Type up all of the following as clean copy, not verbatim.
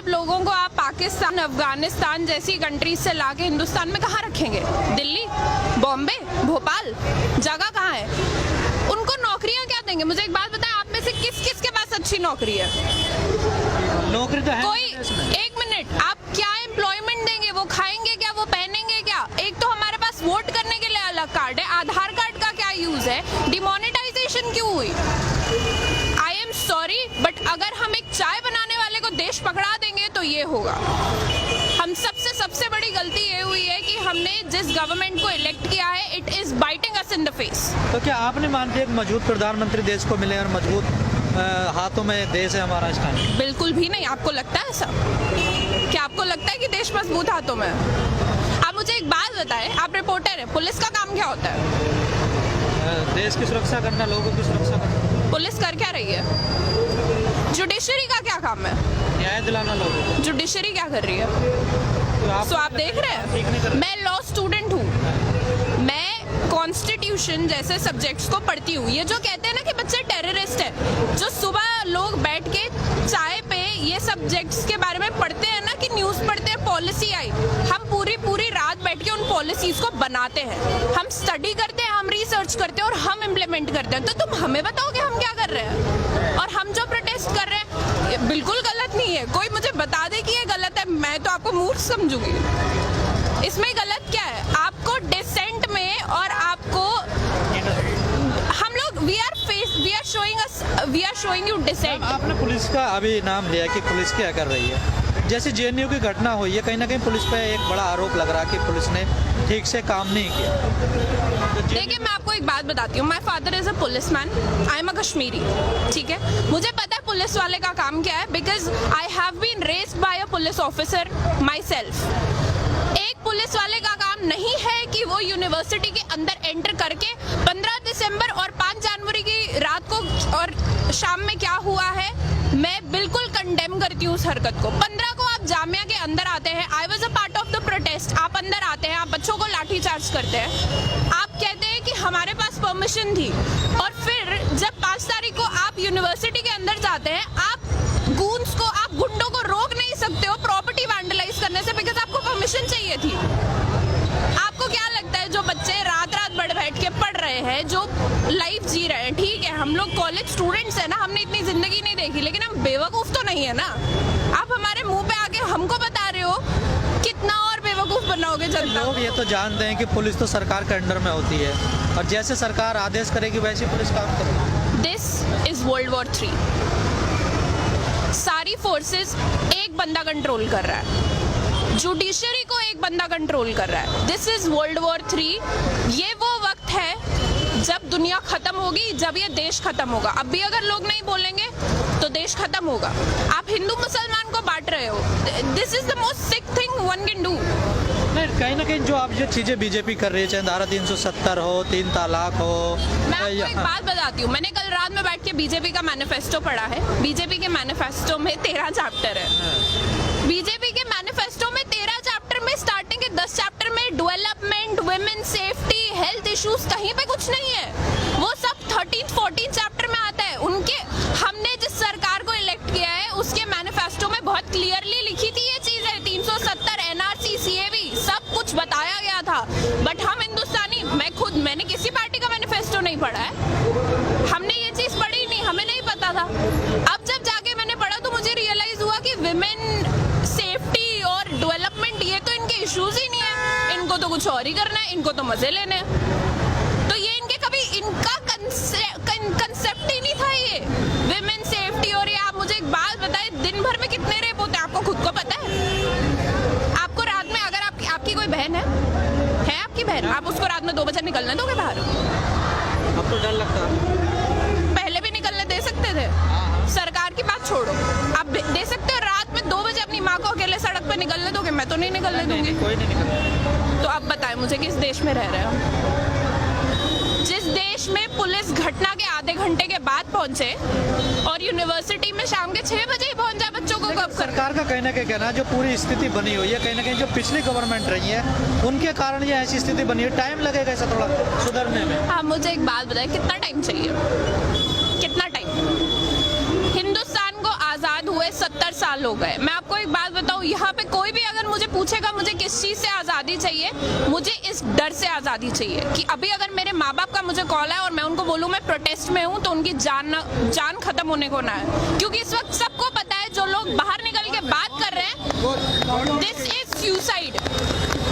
सब लोगों को आप पाकिस्तान, अफगानिस्तान जैसी कंट्रीज से लाके हिंदुस्तान में कहाँ रखेंगे? दिल्ली, बॉम्बे, भोपाल, जगह कहाँ है? उनको नौकरियां क्या देंगे? मुझे एक बात बताएं, आप में से किस किस के पास अच्छी नौकरी है? नौकरी तो है कोई, एक मिनट, आप क्या एम्प्लॉयमेंट देंगे? वो खाएंगे क्या? वो पहनेंगे क्या? एक तो हमारे पास वोट करने के लिए अलग कार्ड है, आधार कार्ड का क्या यूज है? डिमोनेटाइजेशन क्यों हुई? आई एम सॉरी, बट अगर हम एक चाय बनाने वाले को देश पकड़ा देंगे तो ये होगा। हम सबसे बड़ी गलती ये हुई है कि हमने जिस गवर्नमेंट को इलेक्ट किया है, it is biting us in the face. तो क्या आप नहीं मानते एक मजबूत प्रधानमंत्री देश को मिले और मजबूत हाथों में देश है हमारा इस टाइम? बिल्कुल भी नहीं। आपको लगता है ऐसा? क्या आपको लगता है कि देश मजबूत हाथों में है? आप मुझे एक बात बताएं, आप रिपोर्टर हैं, पुलिस का काम क्या होता है? देश की सुरक्षा करना, लोगों की सुरक्षा करना। पुलिस कर क्या रही है? जुडिशरी का क्या काम है? न्याय दिलाना लोगों को। जुडिशरी क्या कर रही है? तो आप देख रहे हैं, मैं लॉ स्टूडेंट हूँ, मैं कॉन्स्टिट्यूशन जैसे सब्जेक्ट्स को पढ़ती हूँ। ये जो कहते हैं ना कि बच्चे टेररिस्ट है, जो सुबह लोग बैठ के चाय पे ये सब्जेक्ट्स के बारे में पढ़ते हैं ना, कि न्यूज़ पढ़ते हैं, पॉलिसी आई, हम पूरी रात बैठ के उन पॉलिसीज को बनाते हैं, हम स्टडी करते हैं, हम रिसर्च करते हैं और हम इम्प्लीमेंट करते हैं। तो तुम हमें बताओगे हम क्या कर रहे हैं? और हम जो प्रोटेस्ट कर रहे हैं ये बिल्कुल गलत नहीं है। कोई मुझे बता दे कि ये गलत है, मैं तो आपको मूर्ख समझूंगी। इसमें गलत क्या है? आपको डिसेंट में और आपको हम लोग we are showing you dissent. आपने पुलिस का अभी नाम लिया कि पुलिस क्या कर रही है। जैसे जेएनयू की घटना हुई है, कहीं ना कहीं पुलिस पे एक बड़ा आरोप लग रहा है कि पुलिस ने ठीक से काम नहीं किया। देखिए, मैं आपको एक बात बताती हूँ, my father is a police man, I am a Kashmiri, ठीक है? मुझे पता है पुलिस वाले का काम क्या है, because I have been raised by a police officer myself. एक पुलिस वाले का काम नहीं है कि वो यूनिवर्सिटी के अंदर एंटर करके 15 दिसंबर और 5 जनवरी की रात को और शाम में क्या हुआ है, मैं बिल्कुल कंडेम करती हूँ उस हरकत को। 15 को आप जामिया के अंदर आते हैं, I was a part of the protest, आप अंदर आते हैं, आप बच्चों को लाठी चार्ज करते हैं, आप कहते हैं कि हमारे पास परमिशन थी, और फिर जब 5 तारीख को आप यूनिवर्सिटी के अंदर जाते हैं, आप गूंस को, आप गुंडों को रोक नहीं सकते हो प्रॉपर्टी वैंडलाइज करने से, बिकॉज आपको परमिशन चाहिए थी। आपको क्या लगता है जो बच्चे रात बैठ के पढ़ रहे हैं, जो लाइफ जी रहे हैं, ठीक है, हम लोग कॉलेज स्टूडेंट्स हैं ना, हमने इतनी जिंदगी नहीं देखी, लेकिन हम बेवकूफ तो नहीं है ना। आप हमारे मुंह पे आके हमको बता रहे हो, कितना और बेवकूफ बनाओगे जनता? लोग ये तो जानते हैं कि पुलिस तो सरकार के अंडर में होती है और जैसे सरकार आदेश करेगी वैसे पुलिस काम करेगी। This is world war 3। सारी फोर्सेस एक बंदा कंट्रोल कर रहा है, जुडिशरी को एक बंदा कंट्रोल कर रहा है। This is world war 3। ये वो वक्त है जब दुनिया खत्म होगी, जब ये देश खत्म होगा। अब भी अगर लोग नहीं बोलेंगे तो देश खत्म होगा। आप हिंदू मुसलमान को बांट रहे हो। This is the most sick thing one can do. नहीं, कहीं ना कहीं जो आप जो चीजें बीजेपी कर रही है, चाहे धारा 370 हो, 3 तलाक हो। मैं आपको एक बात बताती हूँ, मैंने कल रात में बैठ के बीजेपी का मैनिफेस्टो पढ़ा है। बीजेपी के मैनिफेस्टो में 13 चैप्टर है। बीजेपी के मैनिफेस्टो में 13 चैप्टर में स्टार्टिंग के 10 चैप्टर में development, women safety, health issues, कहीं पे कुछ नहीं है। वो सब 13-14 चैप्टर में आता है। उनके, हमने जिस सरकार को इलेक्ट किया है उसके मैनिफेस्टो में बहुत क्लियरली लिखी थी ये चीजें, 370, एनआरसी, सीएवी, सब कुछ बताया गया था। बट हम हिंदुस्तानी, मैंने किसी पार्टी का मैनिफेस्टो नहीं पढ़ा है, हमने ये चीज पढ़ी नहीं, हमें नहीं पता था। अब जब जाके मैंने पढ़ा तो मुझे रियलाइज हुआ कि विमेन सेफ्टी और डेवलपमेंट ये तो इनके इश्यूज ही नहीं है, इनको तो कुछ और ही करना है, इनको तो मजे लेने हैं। तो ये इनके कभी इनका कंसेप्ट ही नहीं था ये विमेन सेफ्टी। और ये आप मुझे एक बात बताएं, दिन भर में कितने रेप होते हैं आपको खुद को पता है? आपको रात में, अगर आपकी कोई बहन है आपकी बहन, आप उसको रात में 2 बजे निकलने दोगे बाहर? अब तो डर लगता है। पहले भी निकलने दे सकते थे। सरकार की बात छोड़ो, आप दे सकते हो रात में 2 बजे अपनी माँ को अकेले सड़क पे निकलने दोगे? मैं तो नहीं निकलने दूंगी। कोई नहीं निकलता। तो आप बताएं मुझे, किस देश में रह रहे हो? जिस देश में पुलिस घटना के आधे घंटे के बाद पहुंचे और यूनिवर्सिटी में शाम के 6 बजे ही पहुंच जाए बच्चों को कब? सरकार का कहीं ना कहीं कहना है जो पूरी स्थिति बनी हुई है, कहीं ना कहीं जो पिछली गवर्नमेंट रही है उनके कारण ये ऐसी स्थिति बनी है। टाइम लगेगा ऐसा थोड़ा सुधरने में। हाँ, मुझे एक बात बताएं, कितना टाइम चाहिए? कितना टाइम? हिंदुस्तान को आजाद हुए 70 साल हो गए। मैं आपको एक बात बताऊं, यहाँ पे कोई भी अगर मुझे पूछेगा मुझे किस चीज से आजादी चाहिए, मुझे इस डर से आजादी चाहिए कि अभी अगर मेरे माँ बाप का मुझे कॉल है और मैं उनको बोलूँ मैं प्रोटेस्ट में हूँ, तो उनकी जान खत्म होने को ना है। क्योंकि इस वक्त सबको पता है जो लोग बाहर निकल के बात कर रहे हैं, this is suicide.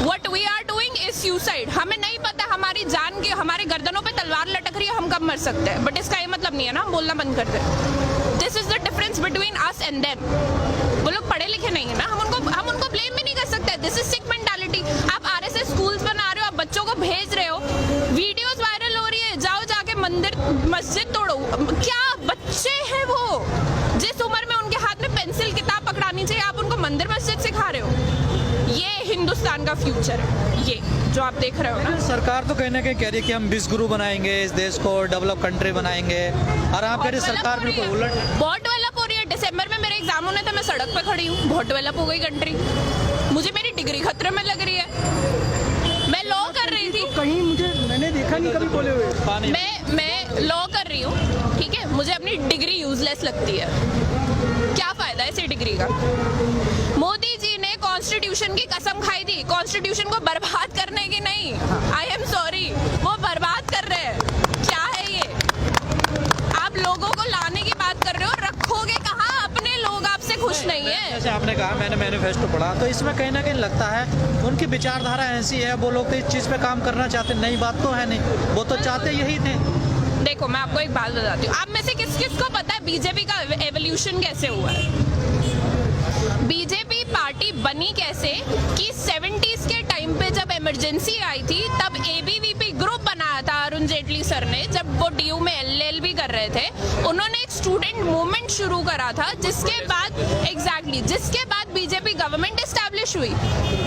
What we are doing is suicide। हमें नहीं पता हमारी जान की हमारे गर्दनों पे तलवार लटक रही है, हम कब मर सकते हैं, बट इसका ये मतलब नहीं है ना हम बोलना बंद कर दें। This is the difference between us and them. वो लोग पढ़े लिखे नहीं है ना, हम उनको ब्लेम भी नहीं कर सकते। This is sick mentality. आप आरएसएस स्कूल्स बना रहे हो, आप बच्चों को भेज रहे हो, वीडियोस वायरल हो रही है, जाओ जाके मस्जिद तोड़ो। क्या बच्चे हैं वो, जिस उम्र में उनके हाथ में पेंसिल किताब पकड़ानी चाहिए, आप उनको मंदिर मस्जिद सिखा रहे हो। ये हिंदुस्तान का फ्यूचर है, ये जो आप देख रहे हो ना। सरकार तो कहीं ना कहीं कह रही है कि हम विश्व बनाएंगे, इस देश को डेवलप कंट्री बनाएंगे, और आप कह रहे सरकार बिल्कुल उलट। बहुत डेवलप हो रही है। दिसंबर में मेरे एग्जाम होने थे, मैं सड़क पे खड़ी हूँ, बहुत डेवलप हो गई कंट्री। मुझे मेरी डिग्री खतरे में लग रही है। मैं लॉ कर रही थी, कहीं मैंने देखा नहीं कभी बोले हुए। मैं लॉ कर रही हूँ, ठीक है, मुझे अपनी डिग्री यूजलेस लगती है। क्या फायदा है इसी डिग्री का। मोदी जी ने कॉन्स्टिट्यूशन की कसम खाई थी, कॉन्स्टिट्यूशन को बर्बाद करने की नहीं। आई एम सॉरी, वो बर्बाद कर रहे हैं। क्या है ये, आप लोगों को लाने की बात कर रहे हो, रखोगे कहाँ? अपने लोग आपसे खुश नहीं है। जैसे आपने कहा मैंने मैनिफेस्टो पढ़ा, तो इसमें कहीं ना कहीं लगता है उनकी विचारधारा ऐसी है, वो लोग तो इस चीज़ पे काम करना चाहते। नई बात तो है नहीं, वो तो चाहते यही थे। देखो मैं आपको एक बात बताती हूँ, आप में से किस किस को पता है बीजेपी का एवोल्यूशन कैसे हुआ है? बीजेपी पार्टी बनी कैसे कि 70s के टाइम पे जब इमरजेंसी आई थी, तब एबीवीपी ग्रुप बनाया था अरुण जेटली सर ने, जब वो डीयू में एलएलबी कर रहे थे। उन्होंने एक स्टूडेंट मूवमेंट शुरू करा था, जिसके बाद बीजेपी गवर्नमेंट एस्टैब्लिश हुई।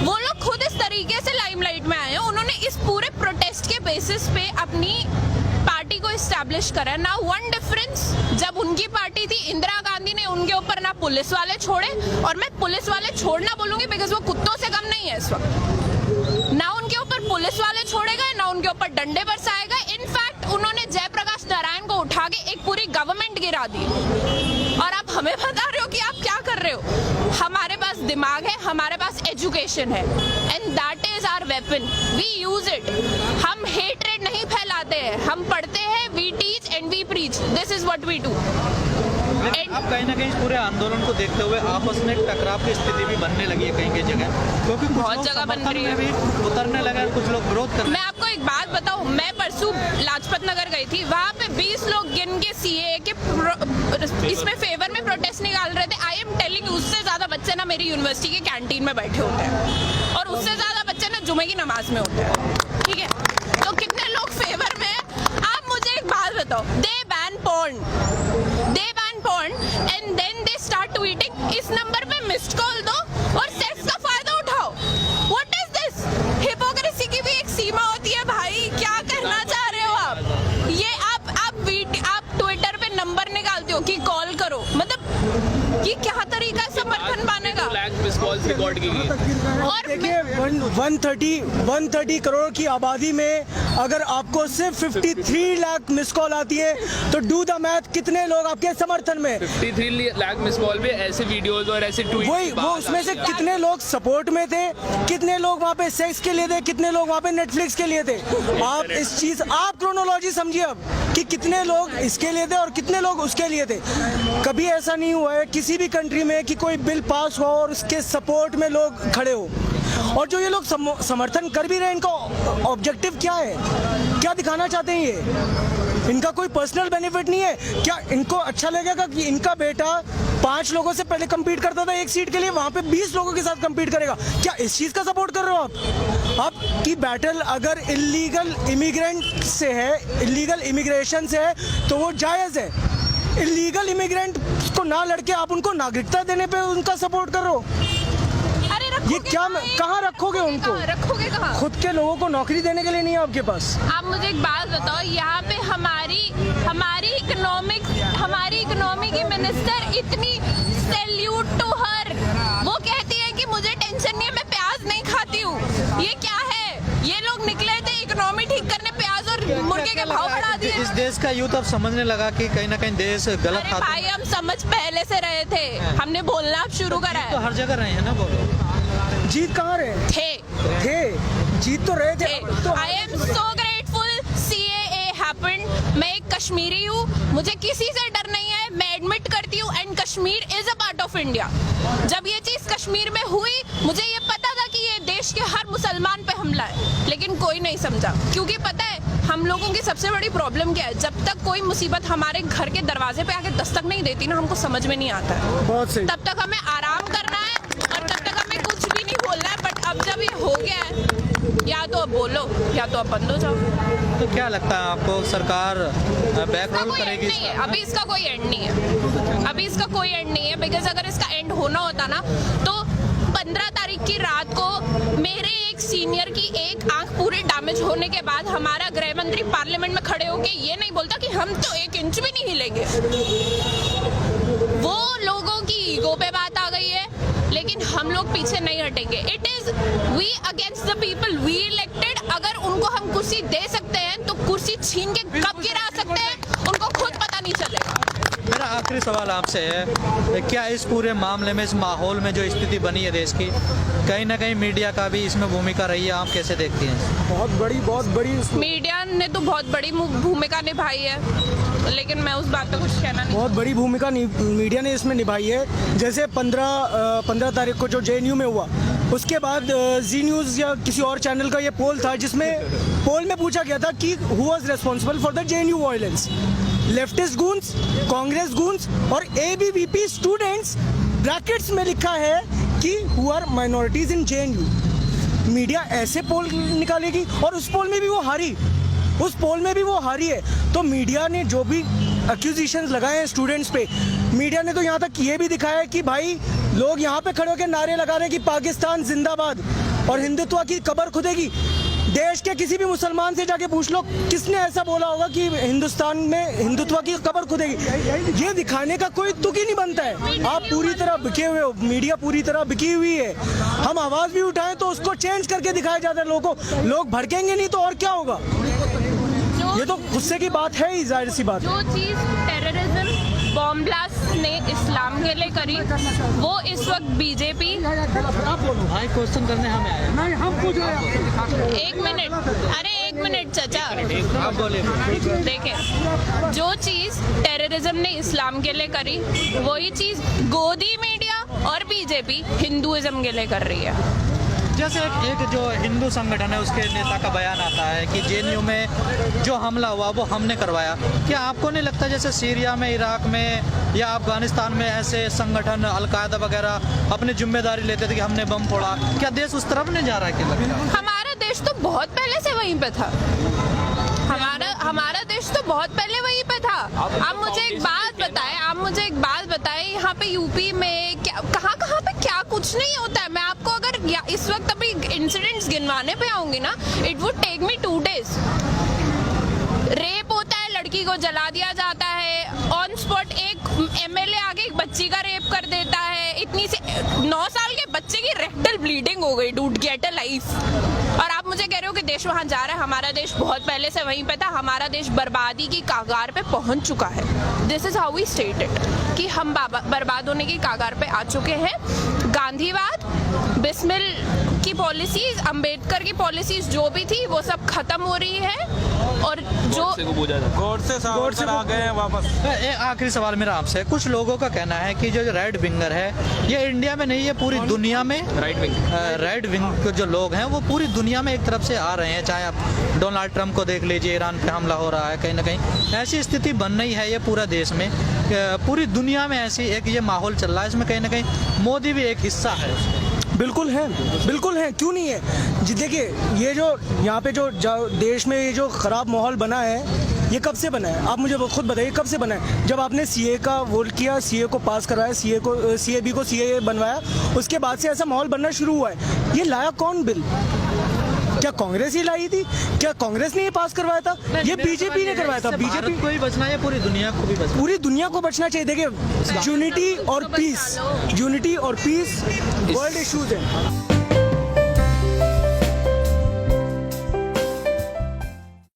वो लोग खुद इस तरीके से लाइमलाइट में आए हैं, उन्होंने इस पूरे प्रोटेस्ट के बेसिस पे अपनी पार्टी को एस्टैब्लिश करा। ना वन डिफरेंस, जब उनकी पार्टी थी इंदिरा गांधी ने उनके ऊपर ना पुलिस वाले छोड़े, और मैं पुलिस वाले छोड़ना बोलूंगी बिकॉज वो कुत्तों से कम नहीं है इस वक्त। ना उनके ऊपर पुलिस वाले छोड़े गए, ना उनके ऊपर डंडे बरसाए गए। इनफैक्ट उन्होंने जयप्रकाश नारायण को उठा के एक पूरी गवर्नमेंट गिरा दी। और आप हमें बता रहे हो कि आप क्या कर रहे हो? हमारे पास दिमाग है, हमारे पास एजुकेशन है, and that is our weapon, we use it. हम हेट्रेड नहीं फैलाते हैं, हम पढ़ते हैं, we teach and we preach, this is what we do. अब कहीं ना कहीं इस पूरे आंदोलन को देखते हुए आपस में एक टकराव की स्थिति भी बनने लगी है कहीं कहीं जगह, क्योंकि बहुत जगह बन रही है, भी उतरने लगा, कुछ लोग विरोध कर। मैं आपको एक बात बताऊं, मैं परसों लाजपत नगर गई थी, वहाँ पे 20 लोग गिन के सीए के इसमें फेवर में प्रोटेस्ट निकाल रहे थे। आई एम टेलिंग यू, उससे ज्यादा बच्चे ना मेरी यूनिवर्सिटी के कैंटीन में बैठे होते हैं, और उससे ज्यादा बच्चे ना जुमे की नमाज में होते हैं, ठीक है? तो कितने लोग फेवर में हैं? आप मुझे एक बात बताओ, they ban porn and then they start tweeting, इस नंबर पे मिस्ड कॉल दो और सेक्स का फायदा उठाओ। What is this? हिपोक्रेसी की भी एक सीमा होती है भाई, क्या कहना चाह रहे हो आप? ये आप ट्विटर पे नंबर निकालते हो कि कॉल करो, मतलब ये क्या तरीका है समर्थन पाने का? रिकॉर्ड की और देखिए 130 करोड़ की आबादी में अगर आपको सिर्फ 53 लाख मिस कॉल आती है, तो डू द मैथ, कितने लोग आपके समर्थन में? 53 लाख मिस कॉल पे ऐसे वीडियोस और ऐसे ट्वीट, वो उसमें से कितने लोग सपोर्ट में थे, कितने लोग वहाँ पे सेक्स के लिए थे, कितने लोग वहाँ पे नेटफ्लिक्स के लिए थे? आप क्रोनोलॉजी समझिए अब कि कितने लोग इसके लिए थे और कितने लोग उसके लिए थे। कभी ऐसा नहीं हुआ है किसी भी कंट्री में कि कोई बिल पास हो और उसके सपोर्ट में लोग खड़े हो। और जो ये लोग समर्थन कर भी रहे हैं, इनका ऑब्जेक्टिव क्या है? क्या दिखाना चाहते हैं ये? इनका कोई पर्सनल बेनिफिट नहीं है क्या? इनको अच्छा लगेगा कि इनका बेटा 5 लोगों से पहले compete करता था एक सीट के लिए, वहाँ पे 20 लोगों के साथ compete करेगा? क्या इस चीज़ का सपोर्ट कर रहे हो आप? की बैटल अगर इलीगल इमिग्रेंट से है, इलीगल इमिग्रेशन से है, तो वो जायज़ है। इलीगल इमिग्रेंट को ना लड़के आप उनको नागरिकता देने पे उनका सपोर्ट कर रहे हो? ये क्या, कहाँ रखोगे उनको? रखोगे कहाँ? खुद के लोगों को नौकरी देने के लिए नहीं है आपके पास। आप मुझे एक बात बताओ, यहाँ पे हमारी इकोनॉमी की मिनिस्टर इतनी, सैल्यूट टू हर, वो कहती है कि मुझे टेंशन नहीं है, मैं प्याज नहीं खाती हूँ। ये क्या है? ये लोग निकले थे इकोनॉमी ठीक करने, प्याज और मुर्गे के भाव बढ़ा दिए। इस देश का यूथ अब समझने लगा कि कहीं ना कहीं देश गलत अरे हाथों भाई हम समझ पहले से रहे थे, हमने बोलना अब शुरू करा तो है। हर जगह रहे हैं ना बोलो। जीत कहाँ रहे थे, जीत तो रहे थे तो I am so grateful CAA happened. मैं एक कश्मीरी हूँ, मुझे किसी से डर नहीं है, मैं एडमिट करती हूँ and Kashmir is a part of India. जब ये चीज कश्मीर में हुई मुझे ये पता था कि ये देश के हर मुसलमान पे हमला है, लेकिन कोई नहीं समझा। क्योंकि पता है हम लोगों की सबसे बड़ी प्रॉब्लम क्या है, जब तक कोई मुसीबत हमारे घर के दरवाजे पे आके दस्तक नहीं देती ना, हमको समझ में नहीं आता है। बहुत सही। तब तक हमें आराम करना है और तब तक हमें कुछ भी नहीं बोलना है। बट अब जब ये हो गया है, या तो अब बोलो या तो अब बंद हो जाओ। तो क्या लगता है आपको, सरकार बैक इसका रोल कोई एंड करेगी? नहीं है, अभी इसका कोई एंड नहीं है, अभी इसका कोई एंड नहीं है। बिकॉज अगर इसका एंड होना होता ना तो 15 तारीख की रात को मेरे एक सीनियर की एक आंख पूरी डैमेज होने के बाद हमारा गृह मंत्री पार्लियामेंट में खड़े होके ये नहीं बोलता कि हम तो 1 इंच भी नहीं हिलेंगे। वो लोगों की ईगो पे बात आ गई है, लेकिन हम लोग पीछे नहीं हटेंगे। It is we against the people we elected. अगर उनको हम कुर्सी दे सकते हैं तो कुर्सी छीन के कब गिरा सकते हैं उनको खुद पता नहीं चलेगा। मेरा आखिरी सवाल आपसे है, क्या इस पूरे मामले में, इस माहौल में जो स्थिति बनी है देश की, कहीं ना कहीं मीडिया का भी इसमें भूमिका रही है? आप कैसे देखती हैं? बहुत बड़ी मीडिया ने तो बहुत बड़ी भूमिका निभाई है, लेकिन मैं उस बात पे कुछ कहना नहीं। बहुत बड़ी भूमिका मीडिया ने इसमें निभाई है। जैसे 15 तारीख को जो JNU में हुआ, उसके बाद जी न्यूज़ या किसी और चैनल का ये पोल था, जिसमें पोल में पूछा गया था कि who was responsible for the JNU violence, leftist goons, Congress goons और ABVP स्टूडेंट्स। ब्रैकेट्स में लिखा है कि who are minorities in JNU। Media ऐसे पोल निकालेगी और उस पोल में भी वो हारी, उस पोल में भी वो हारी है। तो मीडिया ने जो भी एक्यूजिशंस लगाए हैं स्टूडेंट्स पे, मीडिया ने तो यहाँ तक ये भी दिखाया है कि भाई लोग यहाँ पे खड़े होकर नारे लगा रहे हैं कि पाकिस्तान जिंदाबाद और हिंदुत्व की कब्र खुदेगी। देश के किसी भी मुसलमान से जाके पूछ लो किसने ऐसा बोला होगा कि हिंदुस्तान में हिंदुत्व की कब्र खुदेगी। ये दिखाने का कोई तुक ही नहीं बनता है। आप पूरी तरह बिके हुए हो, मीडिया पूरी तरह बिकी हुई है। हम आवाज़ भी उठाएं तो उसको चेंज करके दिखाया जाता है लोगों को। लोग भड़केंगे नहीं तो और क्या होगा? ये तो गुस्से की बात है ही, जाहिर सी बात। जो चीज टेररिज्म बॉम्ब ब्लास्ट ने इस्लाम के लिए करी, वो इस वक्त बीजेपी। भाई क्वेश्चन करने हमें आए। नहीं, हम पूछ रहे हैं। 1 मिनट, अरे 1 मिनट चाचा, आप बोले। देखें जो चीज टेररिज्म ने इस्लाम के लिए करी, वही चीज गोदी मीडिया और बीजेपी हिंदुइज्म के लिए कर रही है। जैसे एक जो हिंदू संगठन है उसके नेता का बयान आता है कि JNU में जो हमला हुआ वो हमने करवाया। क्या आपको नहीं लगता जैसे सीरिया में, इराक में या अफगानिस्तान में ऐसे संगठन अलकायदा वगैरह अपनी जिम्मेदारी लेते थे कि हमने बम फोड़ा? क्या देश उस तरफ नहीं जा रहा है? क्या लगता है? हमारा देश तो बहुत पहले से वहीं पे था। हमारा देश तो बहुत पहले वहीं पे था। आप मुझे एक बात बताएं, यहाँ पे यूपी में क्या कहाँ पे क्या कुछ नहीं होता है। मैं आपको अगर इस वक्त अभी इंसिडेंट्स गिनवाने पे आऊंगी ना, it would take me 2 days। Rape होता है, लड़की को जला दिया जाता है ऑन स्पॉट। एक MLA आगे एक बच्ची का रेप कर देता है। इतनी से 9 साल के बच्चे की रेक्टल ब्लीडिंग हो गई। Dude get a life. और आप मुझे कह रहे हो कि देश वहां जा रहा है। हमारा देश बहुत पहले से वहीं पे था। हमारा देश बर्बादी की कागार पे पहुंच चुका है। This is how we stated कि हम बर्बाद होने की कागार पे आ चुके हैं। गांधीवाद, बिस्मिल की पॉलिसीज, अंबेडकर की पॉलिसीज जो भी थी वो सब खत्म हो रही है। और जो गोड से आ गए हैं वापस। आखिरी सवाल मेरा आपसे, कुछ लोगों का कहना है कि जो रेड विंगर है ये इंडिया में नहीं है, पूरी दुनिया में रेड विंग जो लोग हैं वो पूरी दुनिया में एक तरफ से आ रहे हैं। चाहे आप डोनाल्ड ट्रंप को देख लीजिए, ईरान पे हमला हो रहा है, कहीं ना कहीं ऐसी स्थिति बन रही है ये पूरा देश में, पूरी दुनिया में ऐसी एक ये माहौल चल रहा है। इसमें कहीं ना कहीं मोदी भी एक हिस्सा है। बिल्कुल है, क्यों नहीं है जी। देखिए ये जो यहाँ पे जो देश में ये जो ख़राब माहौल बना है, ये कब से बना है? आप मुझे खुद बताइए कब से बना है? जब आपने CA का वोट किया, CA को पास करवाया, CAB को CA बनवाया, उसके बाद से ऐसा माहौल बनना शुरू हुआ है। ये लाया कौन बिल? क्या कांग्रेस ही लाई थी? क्या कांग्रेस ने ये पास करवाया था? ये बीजेपी ने करवाया था। बीजेपी को ही बचना है, पूरी दुनिया को भी बचना, पूरी दुनिया को बचना चाहिए। देखिए यूनिटी और पीस वर्ल्ड इश्यूज है।